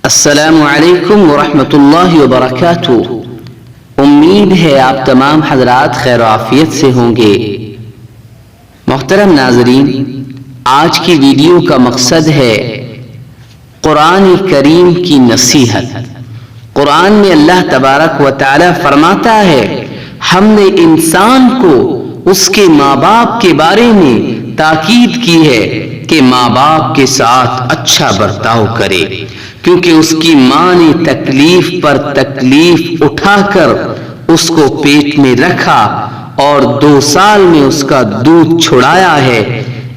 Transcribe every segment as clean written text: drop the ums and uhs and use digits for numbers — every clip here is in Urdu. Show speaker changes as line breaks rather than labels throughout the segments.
السلام علیکم ورحمۃ اللہ وبرکاتہ۔ امید ہے آپ تمام حضرات خیر و عافیت سے ہوں گے۔ محترم ناظرین، آج کی ویڈیو کا مقصد ہے قرآن کریم کی نصیحت۔ قرآن میں اللہ تبارک و تعالی فرماتا ہے، ہم نے انسان کو اس کے ماں باپ کے بارے میں تاکید کی ہے کہ ماں باپ کے ساتھ اچھا برتاؤ کرے، کیونکہ اس کی ماں نے تکلیف پر تکلیف اٹھا کر اس کو پیٹ میں رکھا اور 2 سال میں اس کا دودھ چھڑایا ہے۔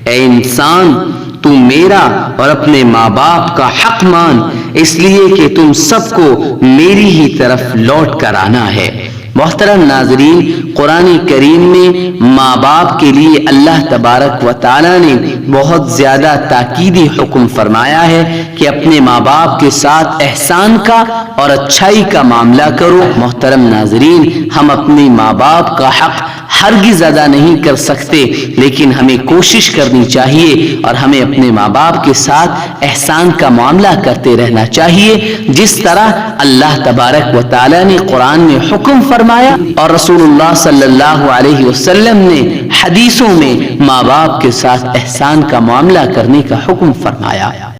اے انسان، تو میرا اور اپنے ماں باپ کا حق مان، اس لیے کہ تم سب کو میری ہی طرف لوٹ کر آنا ہے۔ محترم ناظرین، قرآن کریم میں ماں باپ کے لیے اللہ تبارک و تعالی نے بہت زیادہ تاکیدی حکم فرمایا ہے کہ اپنے ماں باپ کے ساتھ احسان کا اور اچھائی کا معاملہ کرو۔ محترم ناظرین، ہم اپنے ماں باپ کا حق ہرگز ادا نہیں کر سکتے، لیکن ہمیں کوشش کرنی چاہیے اور ہمیں اپنے ماں باپ کے ساتھ احسان کا معاملہ کرتے رہنا چاہیے، جس طرح اللہ تبارک و تعالی نے قرآن میں حکم فرمایا اور رسول اللہ صلی اللہ علیہ وسلم نے حدیثوں میں ماں باپ کے ساتھ احسان کا معاملہ کرنے کا حکم فرمایا۔